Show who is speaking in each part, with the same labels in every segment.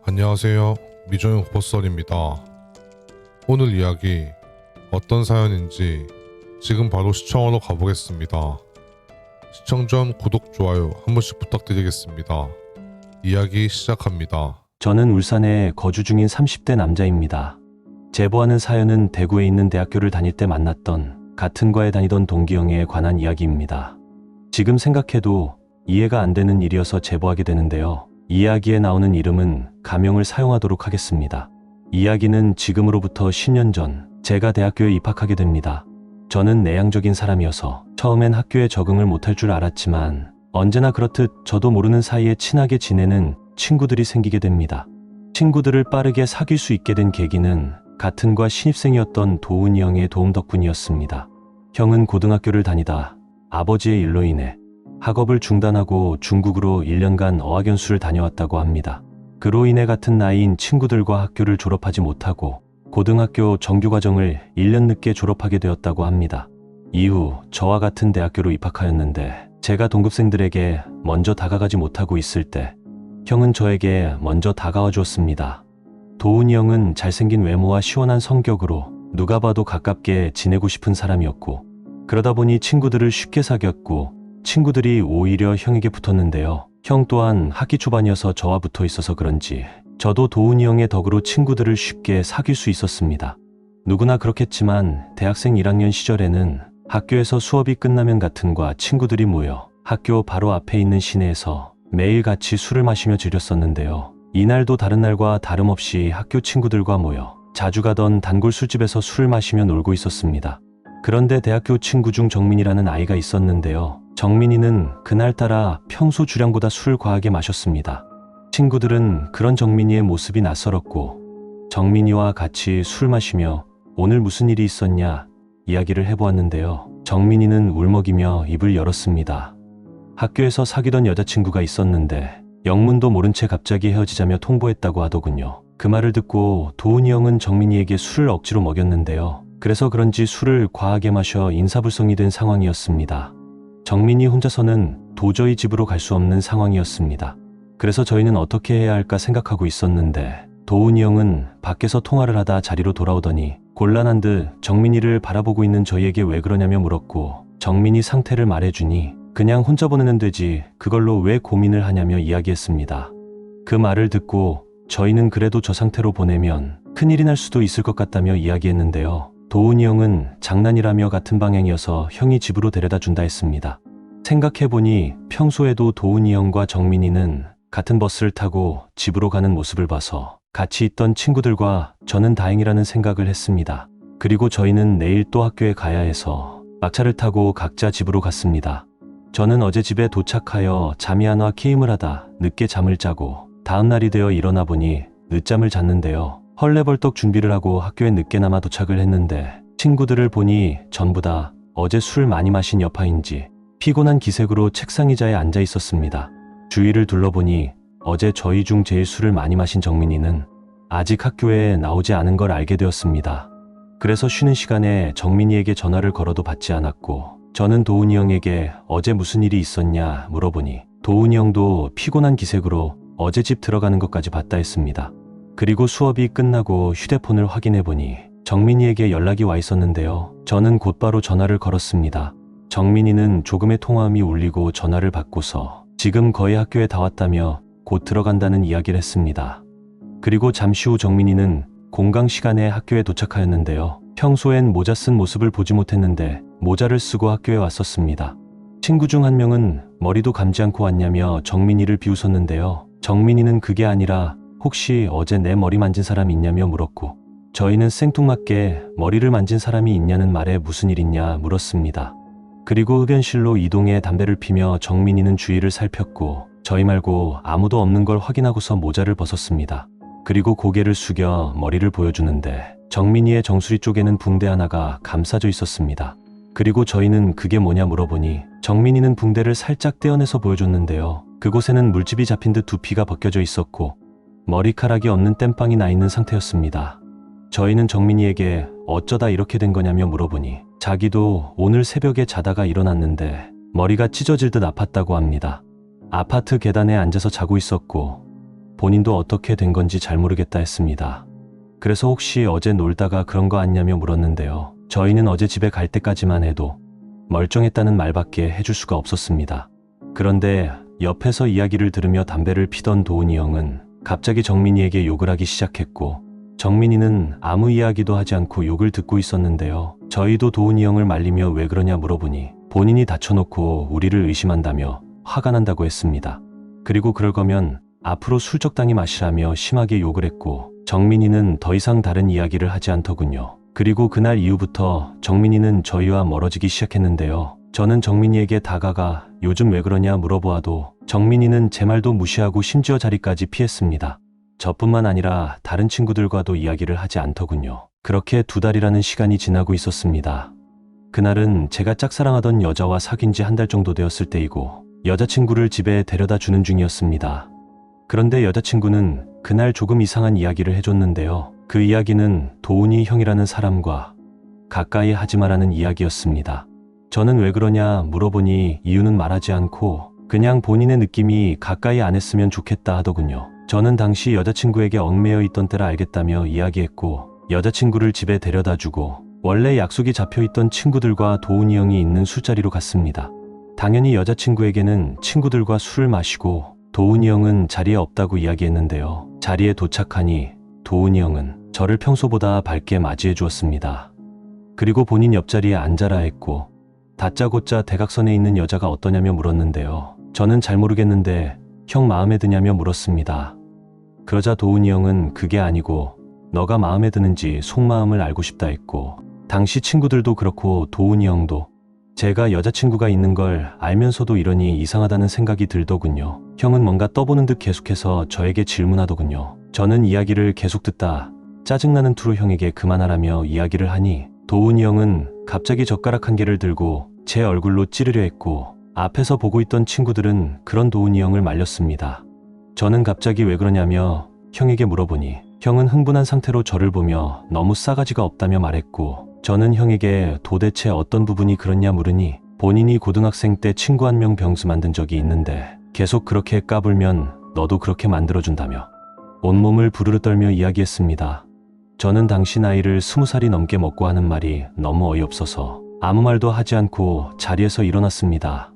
Speaker 1: 안녕하세요. 미조용 버썰입니다. 오늘 이야기 어떤 사연인지 지금 바로 시청하러 가보겠습니다. 시청 전 구독, 좋아요 한 번씩 부탁드리겠습니다. 이야기 시작합니다.
Speaker 2: 저는 울산에 거주 중인 30대 남자입니다. 제보하는 사연은 대구에 있는 대학교를 다닐 때 만났던 같은 과에 다니던 동기 형에 관한 이야기입니다. 지금 생각해도 이해가 안 되는 일이어서 제보하게 되는데요. 이야기에 나오는 이름은 가명을 사용하도록 하겠습니다. 이야기는 지금으로부터 10년 전 제가 대학교에 입학하게 됩니다. 저는 내향적인 사람이어서 처음엔 학교에 적응을 못할 줄 알았지만 언제나 그렇듯 저도 모르는 사이에 친하게 지내는 친구들이 생기게 됩니다. 친구들을 빠르게 사귈 수 있게 된 계기는 같은 과 신입생이었던 도훈이 형의 도움 덕분이었습니다. 형은 고등학교를 다니다 아버지의 일로 인해 학업을 중단하고 중국으로 1년간 어학연수를 다녀왔다고 합니다. 그로 인해 같은 나이인 친구들과 학교를 졸업하지 못하고 고등학교 정규과정을 1년 늦게 졸업하게 되었다고 합니다. 이후 저와 같은 대학교로 입학하였는데 제가 동급생들에게 먼저 다가가지 못하고 있을 때 형은 저에게 먼저 다가와 주었습니다. 도훈이 형은 잘생긴 외모와 시원한 성격으로 누가 봐도 가깝게 지내고 싶은 사람이었고 그러다 보니 친구들을 쉽게 사귀었고 친구들이 오히려 형에게 붙었는데요. 형 또한 학기 초반이어서 저와 붙어 있어서 그런지 저도 도훈이 형의 덕으로 친구들을 쉽게 사귈 수 있었습니다. 누구나 그렇겠지만 대학생 1학년 시절에는 학교에서 수업이 끝나면 같은 과 친구들이 모여 학교 바로 앞에 있는 시내에서 매일 같이 술을 마시며 즐겼었는데요. 이날도 다른 날과 다름없이 학교 친구들과 모여 자주 가던 단골 술집에서 술을 마시며 놀고 있었습니다. 그런데 대학교 친구 중 정민이라는 아이가 있었는데요. 정민이는 그날따라 평소 주량보다 술을 과하게 마셨습니다. 친구들은 그런 정민이의 모습이 낯설었고 정민이와 같이 술 마시며 오늘 무슨 일이 있었냐 이야기를 해보았는데요. 정민이는 울먹이며 입을 열었습니다. 학교에서 사귀던 여자친구가 있었는데 영문도 모른 채 갑자기 헤어지자며 통보했다고 하더군요. 그 말을 듣고 도훈이 형은 정민이에게 술을 억지로 먹였는데요. 그래서 그런지 술을 과하게 마셔 인사불성이 된 상황이었습니다. 정민이 혼자서는 도저히 집으로 갈 수 없는 상황이었습니다. 그래서 저희는 어떻게 해야 할까 생각하고 있었는데 도훈이 형은 밖에서 통화를 하다 자리로 돌아오더니 곤란한 듯 정민이를 바라보고 있는 저희에게 왜 그러냐며 물었고 정민이 상태를 말해주니 그냥 혼자 보내면 되지 그걸로 왜 고민을 하냐며 이야기했습니다. 그 말을 듣고 저희는 그래도 저 상태로 보내면 큰일이 날 수도 있을 것 같다며 이야기했는데요. 도훈이 형은 장난이라며 같은 방향이어서 형이 집으로 데려다 준다 했습니다. 생각해보니 평소에도 도훈이 형과 정민이는 같은 버스를 타고 집으로 가는 모습을 봐서 같이 있던 친구들과 저는 다행이라는 생각을 했습니다. 그리고 저희는 내일 또 학교에 가야 해서 막차를 타고 각자 집으로 갔습니다. 저는 어제 집에 도착하여 잠이 안 와 게임을 하다 늦게 잠을 자고 다음 날이 되어 일어나 보니 늦잠을 잤는데요. 헐레벌떡 준비를 하고 학교에 늦게나마 도착을 했는데 친구들을 보니 전부 다 어제 술 많이 마신 여파인지 피곤한 기색으로 책상 의자에 앉아 있었습니다. 주위를 둘러보니 어제 저희 중 제일 술을 많이 마신 정민이는 아직 학교에 나오지 않은 걸 알게 되었습니다. 그래서 쉬는 시간에 정민이에게 전화를 걸어도 받지 않았고 저는 도훈이 형에게 어제 무슨 일이 있었냐 물어보니 도훈이 형도 피곤한 기색으로 어제 집 들어가는 것까지 봤다 했습니다. 그리고 수업이 끝나고 휴대폰을 확인해보니 정민이에게 연락이 와 있었는데요. 저는 곧바로 전화를 걸었습니다. 정민이는 조금의 통화음이 울리고 전화를 받고서 지금 거의 학교에 다 왔다며 곧 들어간다는 이야기를 했습니다. 그리고 잠시 후 정민이는 공강 시간에 학교에 도착하였는데요. 평소엔 모자 쓴 모습을 보지 못했는데 모자를 쓰고 학교에 왔었습니다. 친구 중 한 명은 머리도 감지 않고 왔냐며 정민이를 비웃었는데요. 정민이는 그게 아니라 혹시 어제 내 머리 만진 사람이 있냐며 물었고 저희는 생뚱맞게 머리를 만진 사람이 있냐는 말에 무슨 일 있냐 물었습니다. 그리고 흡연실로 이동해 담배를 피며 정민이는 주위를 살폈고 저희 말고 아무도 없는 걸 확인하고서 모자를 벗었습니다. 그리고 고개를 숙여 머리를 보여주는데 정민이의 정수리 쪽에는 붕대 하나가 감싸져 있었습니다. 그리고 저희는 그게 뭐냐 물어보니 정민이는 붕대를 살짝 떼어내서 보여줬는데요. 그곳에는 물집이 잡힌 듯 두피가 벗겨져 있었고 머리카락이 없는 땜빵이 나 있는 상태였습니다. 저희는 정민이에게 어쩌다 이렇게 된 거냐며 물어보니 자기도 오늘 새벽에 자다가 일어났는데 머리가 찢어질 듯 아팠다고 합니다. 아파트 계단에 앉아서 자고 있었고 본인도 어떻게 된 건지 잘 모르겠다 했습니다. 그래서 혹시 어제 놀다가 그런 거 아니냐며 물었는데요. 저희는 어제 집에 갈 때까지만 해도 멀쩡했다는 말밖에 해줄 수가 없었습니다. 그런데 옆에서 이야기를 들으며 담배를 피던 도훈이 형은 갑자기 정민이에게 욕을 하기 시작했고, 정민이는 아무 이야기도 하지 않고 욕을 듣고 있었는데요. 저희도 도훈이 형을 말리며 왜 그러냐 물어보니 본인이 다쳐놓고 우리를 의심한다며 화가 난다고 했습니다. 그리고 그럴 거면 앞으로 술 적당히 마시라며 심하게 욕을 했고, 정민이는 더 이상 다른 이야기를 하지 않더군요. 그리고 그날 이후부터 정민이는 저희와 멀어지기 시작했는데요. 저는 정민이에게 다가가 요즘 왜 그러냐 물어보아도 정민이는 제 말도 무시하고 심지어 자리까지 피했습니다. 저뿐만 아니라 다른 친구들과도 이야기를 하지 않더군요. 그렇게 2달이라는 시간이 지나고 있었습니다. 그날은 제가 짝사랑하던 여자와 사귄 지 1달 정도 되었을 때이고, 여자친구를 집에 데려다 주는 중이었습니다. 그런데 여자친구는 그날 조금 이상한 이야기를 해줬는데요. 그 이야기는 도훈이 형이라는 사람과 가까이 하지 마라는 이야기였습니다. 저는 왜 그러냐 물어보니 이유는 말하지 않고 그냥 본인의 느낌이 가까이 안 했으면 좋겠다 하더군요. 저는 당시 여자친구에게 얽매여 있던 때라 알겠다며 이야기했고, 여자친구를 집에 데려다 주고 원래 약속이 잡혀있던 친구들과 도훈이 형이 있는 술자리로 갔습니다. 당연히 여자친구에게는 친구들과 술을 마시고 도훈이 형은 자리에 없다고 이야기했는데요. 자리에 도착하니 도훈이 형은 저를 평소보다 밝게 맞이해 주었습니다. 그리고 본인 옆자리에 앉아라 했고, 다짜고짜 대각선에 있는 여자가 어떠냐며 물었는데요. 저는 잘 모르겠는데 형 마음에 드냐며 물었습니다. 그러자 도훈이 형은 그게 아니고 너가 마음에 드는지 속마음을 알고 싶다 했고, 당시 친구들도 그렇고 도훈이 형도 제가 여자친구가 있는 걸 알면서도 이러니 이상하다는 생각이 들더군요. 형은 뭔가 떠보는 듯 계속해서 저에게 질문하더군요. 저는 이야기를 계속 듣다 짜증나는 투로 형에게 그만하라며 이야기를 하니 도훈이 형은 갑자기 젓가락 1개를 들고 제 얼굴로 찌르려 했고, 앞에서 보고 있던 친구들은 그런 도훈이 형을 말렸습니다. 저는 갑자기 왜 그러냐며 형에게 물어보니 형은 흥분한 상태로 저를 보며 너무 싸가지가 없다며 말했고, 저는 형에게 도대체 어떤 부분이 그렇냐 물으니 본인이 고등학생 때 친구 1명 병수 만든 적이 있는데 계속 그렇게 까불면 너도 그렇게 만들어준다며 온몸을 부르르 떨며 이야기했습니다. 저는 당시 나이를 20살이 넘게 먹고 하는 말이 너무 어이없어서 아무 말도 하지 않고 자리에서 일어났습니다.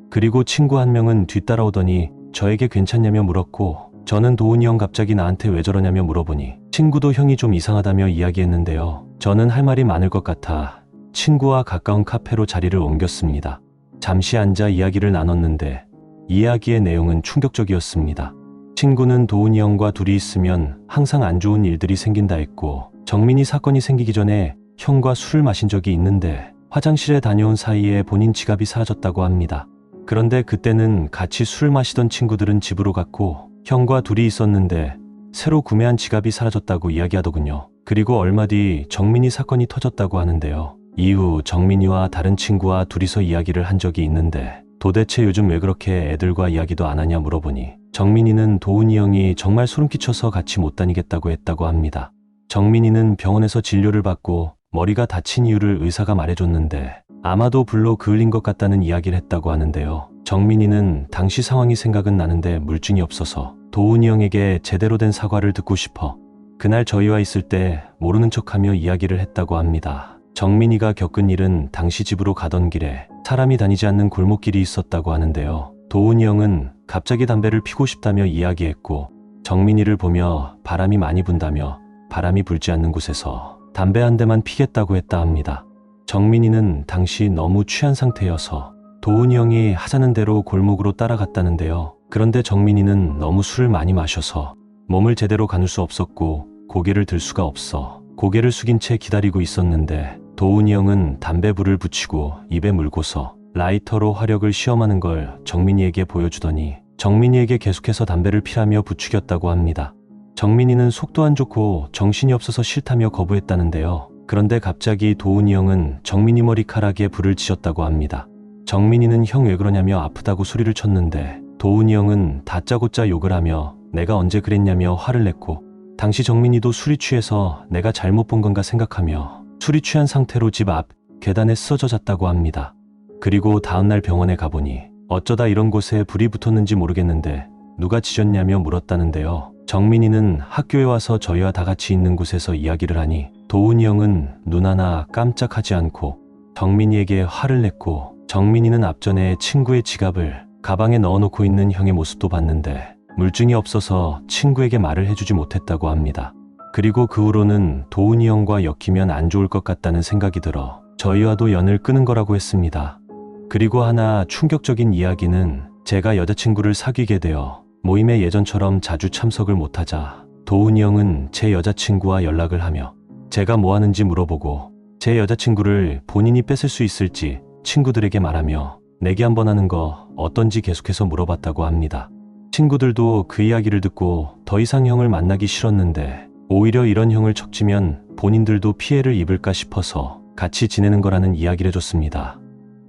Speaker 2: 그리고 친구 1명은 뒤따라오더니 저에게 괜찮냐며 물었고, 저는 도훈이 형 갑자기 나한테 왜 저러냐며 물어보니 친구도 형이 좀 이상하다며 이야기했는데요. 저는 할 말이 많을 것 같아 친구와 가까운 카페로 자리를 옮겼습니다. 잠시 앉아 이야기를 나눴는데 이야기의 내용은 충격적이었습니다. 친구는 도훈이 형과 둘이 있으면 항상 안 좋은 일들이 생긴다 했고, 정민이 사건이 생기기 전에 형과 술을 마신 적이 있는데 화장실에 다녀온 사이에 본인 지갑이 사라졌다고 합니다. 그런데 그때는 같이 술 마시던 친구들은 집으로 갔고 형과 둘이 있었는데 새로 구매한 지갑이 사라졌다고 이야기하더군요. 그리고 얼마 뒤 정민이 사건이 터졌다고 하는데요. 이후 정민이와 다른 친구와 둘이서 이야기를 한 적이 있는데 도대체 요즘 왜 그렇게 애들과 이야기도 안 하냐 물어보니 정민이는 도훈이 형이 정말 소름 끼쳐서 같이 못 다니겠다고 했다고 합니다. 정민이는 병원에서 진료를 받고 머리가 다친 이유를 의사가 말해줬는데 아마도 불로 그을린 것 같다는 이야기를 했다고 하는데요. 정민이는 당시 상황이 생각은 나는데 물증이 없어서 도훈이 형에게 제대로 된 사과를 듣고 싶어 그날 저희와 있을 때 모르는 척하며 이야기를 했다고 합니다. 정민이가 겪은 일은 당시 집으로 가던 길에 사람이 다니지 않는 골목길이 있었다고 하는데요. 도훈이 형은 갑자기 담배를 피고 싶다며 이야기했고, 정민이를 보며 바람이 많이 분다며 바람이 불지 않는 곳에서 담배 한 대만 피겠다고 했다 합니다. 정민이는 당시 너무 취한 상태여서 도훈이 형이 하자는 대로 골목으로 따라갔다는데요. 그런데 정민이는 너무 술을 많이 마셔서 몸을 제대로 가눌 수 없었고 고개를 들 수가 없어 고개를 숙인 채 기다리고 있었는데 도훈이 형은 담배 불을 붙이고 입에 물고서 라이터로 화력을 시험하는 걸 정민이에게 보여주더니 정민이에게 계속해서 담배를 피라며 부추겼다고 합니다. 정민이는 속도 안 좋고 정신이 없어서 싫다며 거부했다는데요. 그런데 갑자기 도훈이 형은 정민이 머리카락에 불을 지졌다고 합니다. 정민이는 형 왜 그러냐며 아프다고 소리를 쳤는데 도훈이 형은 다짜고짜 욕을 하며 내가 언제 그랬냐며 화를 냈고, 당시 정민이도 술이 취해서 내가 잘못 본 건가 생각하며 술이 취한 상태로 집 앞 계단에 쓰러져 잤다고 합니다. 그리고 다음날 병원에 가보니 어쩌다 이런 곳에 불이 붙었는지 모르겠는데 누가 지졌냐며 물었다는데요. 정민이는 학교에 와서 저희와 다 같이 있는 곳에서 이야기를 하니 도훈이 형은 눈 하나 깜짝하지 않고 정민이에게 화를 냈고, 정민이는 앞전에 친구의 지갑을 가방에 넣어놓고 있는 형의 모습도 봤는데 물증이 없어서 친구에게 말을 해주지 못했다고 합니다. 그리고 그 후로는 도훈이 형과 엮이면 안 좋을 것 같다는 생각이 들어 저희와도 연을 끊은 거라고 했습니다. 그리고 하나 충격적인 이야기는 제가 여자친구를 사귀게 되어 모임에 예전처럼 자주 참석을 못하자 도훈이 형은 제 여자친구와 연락을 하며 제가 뭐 하는지 물어보고 제 여자친구를 본인이 뺏을 수 있을지 친구들에게 말하며 내기 한번 하는 거 어떤지 계속해서 물어봤다고 합니다. 친구들도 그 이야기를 듣고 더 이상 형을 만나기 싫었는데 오히려 이런 형을 척지면 본인들도 피해를 입을까 싶어서 같이 지내는 거라는 이야기를 해줬습니다.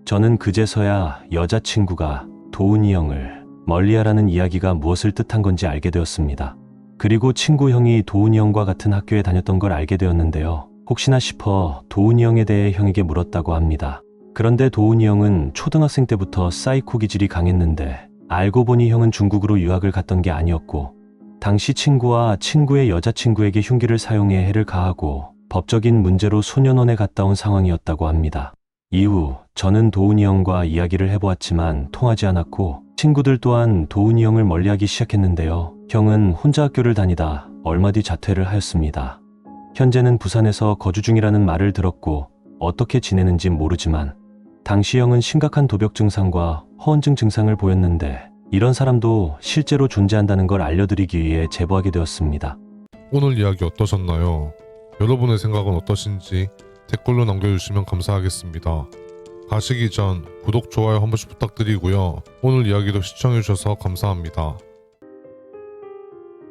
Speaker 2: 저는 그제서야 여자친구가 도훈이 형을 멀리하라는 이야기가 무엇을 뜻한 건지 알게 되었습니다. 그리고 친구 형이 도훈이 형과 같은 학교에 다녔던 걸 알게 되었는데요. 혹시나 싶어 도훈이 형에 대해 형에게 물었다고 합니다. 그런데 도훈이 형은 초등학생 때부터 사이코 기질이 강했는데 알고 보니 형은 중국으로 유학을 갔던 게 아니었고, 당시 친구와 친구의 여자친구에게 흉기를 사용해 해를 가하고 법적인 문제로 소년원에 갔다 온 상황이었다고 합니다. 이후 저는 도훈이 형과 이야기를 해보았지만 통하지 않았고, 친구들 또한 도훈이 형을 멀리하기 시작했는데요. 형은 혼자 학교를 다니다 얼마 뒤 자퇴를 하였습니다. 현재는 부산에서 거주 중이라는 말을 들었고 어떻게 지내는지 모르지만 당시 형은 심각한 도벽 증상과 허언증 증상을 보였는데 이런 사람도 실제로 존재한다는 걸 알려드리기 위해 제보하게 되었습니다.
Speaker 1: 오늘 이야기 어떠셨나요? 여러분의 생각은 어떠신지 댓글로 남겨주시면 감사하겠습니다. 가시기 전 구독, 좋아요 한 번씩 부탁드리고요. 오늘 이야기도 시청해주셔서 감사합니다.